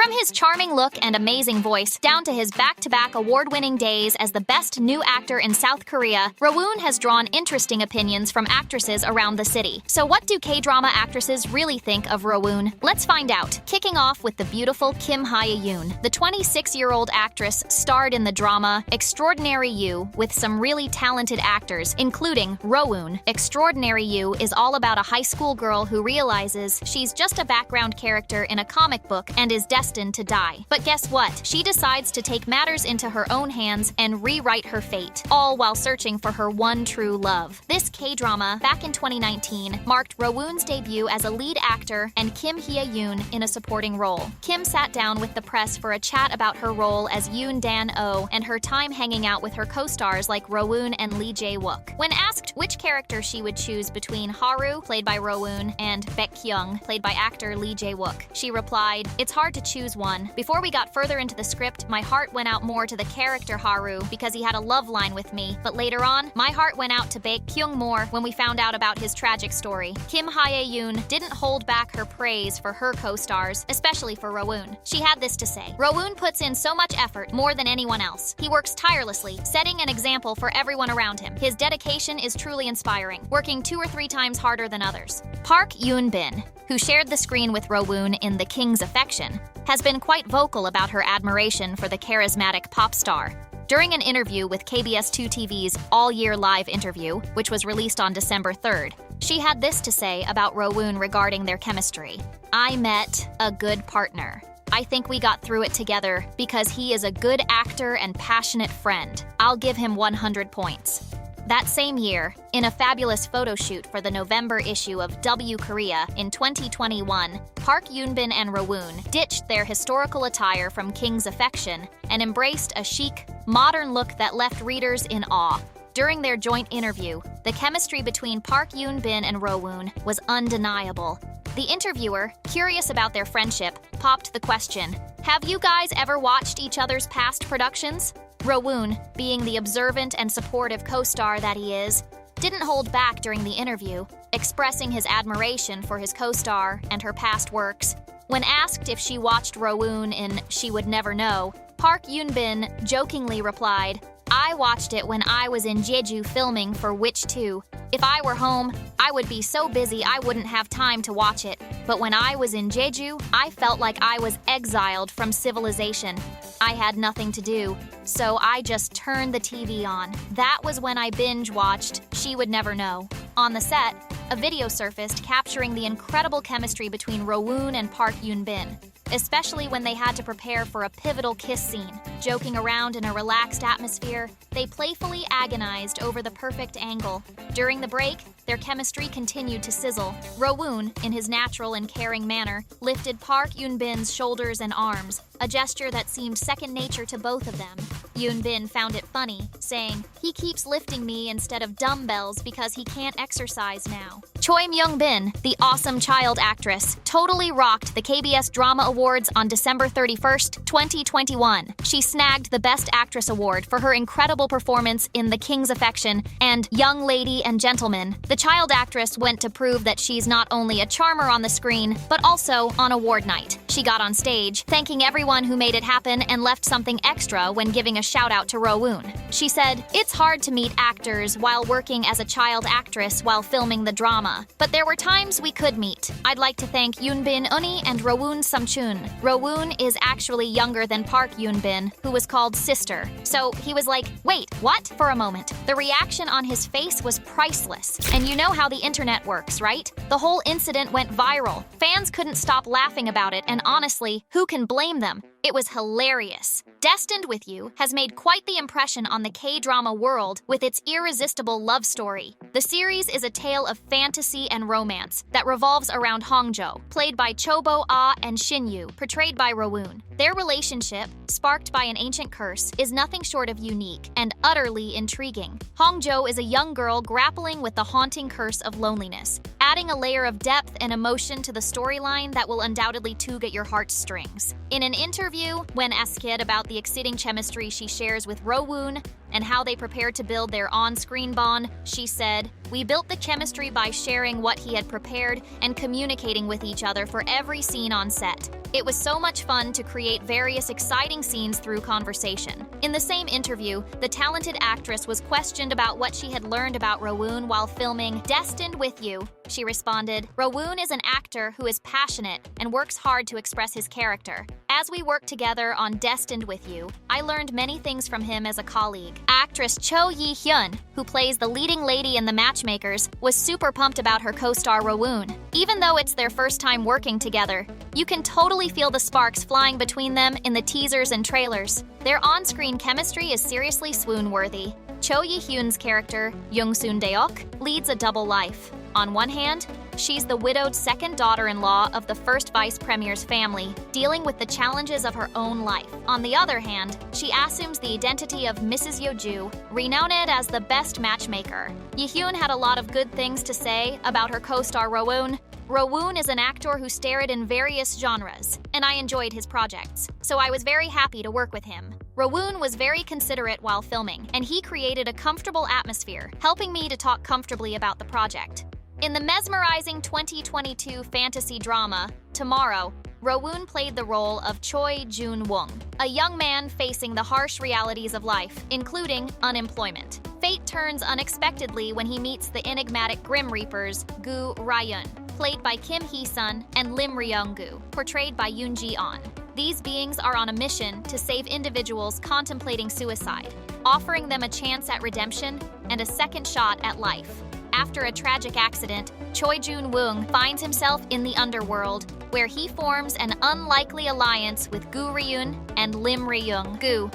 From his charming look and amazing voice, down to his back-to-back award-winning days as the best new actor in South Korea, Rowoon has drawn interesting opinions from actresses around the city. So what do K-drama actresses really think of Rowoon? Let's find out. Kicking off with the beautiful Kim Hye-yoon. The 26-year-old actress starred in the drama Extraordinary You with some really talented actors, including Rowoon. Extraordinary You is all about a high school girl who realizes she's just a background character in a comic book and is destined to die. But guess what? She decides to take matters into her own hands and rewrite her fate, all while searching for her one true love. This K-drama, back in 2019, marked Rowoon's debut as a lead actor and Kim Hye-yoon in a supporting role. Kim sat down with the press for a chat about her role as Yoon Dan-oh and her time hanging out with her co-stars like Rowoon and Lee Jae-wook. When asked which character she would choose between Haru, played by Rowoon, and Baekhyung, played by actor Lee Jae-wook, she replied, "It's hard to choose one. Before we got further into the script, my heart went out more to the character Haru because he had a love line with me, but later on, my heart went out to Baekhyung more when we found out about his tragic story." Kim Hye-yoon didn't hold back her praise for her co-stars, especially for Rowoon. She had this to say, "Rowoon puts in so much effort, more than anyone else. He works tirelessly, setting an example for everyone around him. His dedication is truly inspiring, working 2 or 3 times harder than others." Park Yoon-bin, who shared the screen with Rowoon in The King's Affection, has been quite vocal about her admiration for the charismatic pop star. During an interview with KBS2 TV's All Year Live interview, which was released on December 3rd, she had this to say about Rowoon regarding their chemistry. "I met a good partner. I think we got through it together because he is a good actor and passionate friend. I'll give him 100 points." That same year, in a fabulous photo shoot for the November issue of W Korea in 2021, Park Yoon-bin and Rowoon ditched their historical attire from King's Affection and embraced a chic, modern look that left readers in awe. During their joint interview, the chemistry between Park Yoon-bin and Rowoon was undeniable. The interviewer, curious about their friendship, popped the question, "Have you guys ever watched each other's past productions?" Rowoon, being the observant and supportive co-star that he is, didn't hold back during the interview, expressing his admiration for his co-star and her past works. When asked if she watched Rowoon in She Would Never Know, Park Yoon-bin jokingly replied, "I watched it when I was in Jeju filming for Witch 2. If I were home, I would be so busy I wouldn't have time to watch it. But when I was in Jeju, I felt like I was exiled from civilization. I had nothing to do, so I just turned the TV on. That was when I binge-watched She Would Never Know." On the set, a video surfaced capturing the incredible chemistry between Rowoon and Park Yoon-bin, especially when they had to prepare for a pivotal kiss scene. Joking around in a relaxed atmosphere, they playfully agonized over the perfect angle. During the break, their chemistry continued to sizzle. Rowoon, in his natural and caring manner, lifted Park Yoon-bin's shoulders and arms, a gesture that seemed second nature to both of them. Yoon-bin found it funny, saying, "He keeps lifting me instead of dumbbells because he can't exercise now." Choi Myung-bin, the awesome child actress, totally rocked the KBS Drama Awards on December 31st, 2021. She snagged the Best Actress Award for her incredible performance in The King's Affection and Young Lady and Gentleman. The child actress went to prove that she's not only a charmer on the screen, but also on award night. She got on stage, thanking everyone who made it happen and left something extra when giving a shout-out to Rowoon. She said, "It's hard to meet actors while working as a child actress while filming the drama, but there were times we could meet. I'd like to thank Yoon-bin Uni and Rowoon Samchun." Rowoon is actually younger than Park Yoon-bin, who was called Sister. So he was like, "Wait, what?" for a moment. The reaction on his face was priceless. And you know how the internet works, right? The whole incident went viral. Fans couldn't stop laughing about it, and honestly, who can blame them? It was hilarious. Destined with You has made quite the impression on the K-drama world with its irresistible love story. The series is a tale of fantasy and romance that revolves around Hongjo, played by Chobo Ah, and Shinyu, portrayed by Rowoon. Their relationship, sparked by an ancient curse, is nothing short of unique and utterly intriguing. Hongjo is a young girl grappling with the haunting curse of loneliness, adding a layer of depth and emotion to the storyline that will undoubtedly tug at your heartstrings. In an interview, when asked about the exciting chemistry she shares with Rowoon and how they prepared to build their on-screen bond, she said, "We built the chemistry by sharing sharing what he had prepared and communicating with each other for every scene on set. It was so much fun to create various exciting scenes through conversation. In the same interview, the talented actress was questioned about what she had learned about Rowoon while filming Destined with You. She responded, "Rowoon is an actor who is passionate and works hard to express his character. As we worked together on Destined with You, I learned many things from him as a colleague." Actress Cho Yi-hyun, who plays the leading lady in The Matchmakers, was super pumped about her co-star Rowoon. Even though it's their first time working together, you can totally feel the sparks flying between them in the teasers and trailers. Their on-screen chemistry is seriously swoon-worthy. Cho Yi-hyun's character, Young-soon Deok, leads a double life. On one hand, she's the widowed second daughter-in-law of the first vice premier's family, dealing with the challenges of her own life. On the other hand, she assumes the identity of Mrs. Yeoju, renowned as the best matchmaker. Yi-hyun had a lot of good things to say about her co-star Rowoon. Rowoon is an actor who starred in various genres, and I enjoyed his projects, so I was very happy to work with him. Rowoon was very considerate while filming, and he created a comfortable atmosphere, helping me to talk comfortably about the project. In the mesmerizing 2022 fantasy drama, Tomorrow, Rowoon played the role of Choi Jun-woong, a young man facing the harsh realities of life, including unemployment. Fate turns unexpectedly when he meets the enigmatic Grim Reapers, Gu Ryun, played by Kim Hee-sun, and Lim Ryung-gu, portrayed by Yoon Ji-on. These beings are on a mission to save individuals contemplating suicide, offering them a chance at redemption and a second shot at life. After a tragic accident, Choi Jun-woong finds himself in the underworld, where he forms an unlikely alliance with Gu Ryun and Lim Ryung-gu.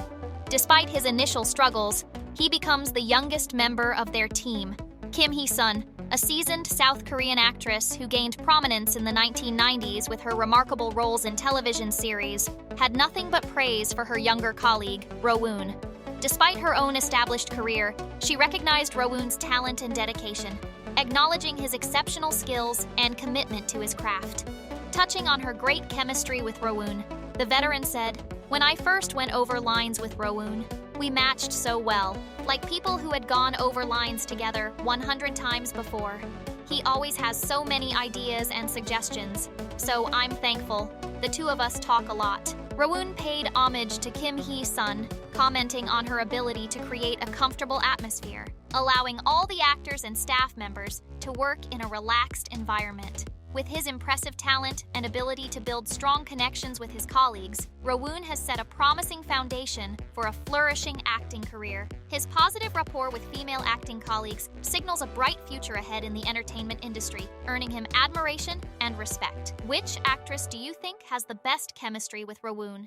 Despite his initial struggles, he becomes the youngest member of their team. Kim Hee-sun, a seasoned South Korean actress who gained prominence in the 1990s with her remarkable roles in television series, had nothing but praise for her younger colleague, Rowoon. Despite her own established career, she recognized Rowoon's talent and dedication, acknowledging his exceptional skills and commitment to his craft. Touching on her great chemistry with Rowoon, the veteran said, "When I first went over lines with Rowoon, we matched so well, like people who had gone over lines together 100 times before. He always has so many ideas and suggestions, so I'm thankful. The two of us talk a lot." Rowoon paid homage to Kim Hee-sun, commenting on her ability to create a comfortable atmosphere, allowing all the actors and staff members to work in a relaxed environment. With his impressive talent and ability to build strong connections with his colleagues, Rowoon has set a promising foundation for a flourishing acting career. His positive rapport with female acting colleagues signals a bright future ahead in the entertainment industry, earning him admiration and respect. Which actress do you think has the best chemistry with Rowoon?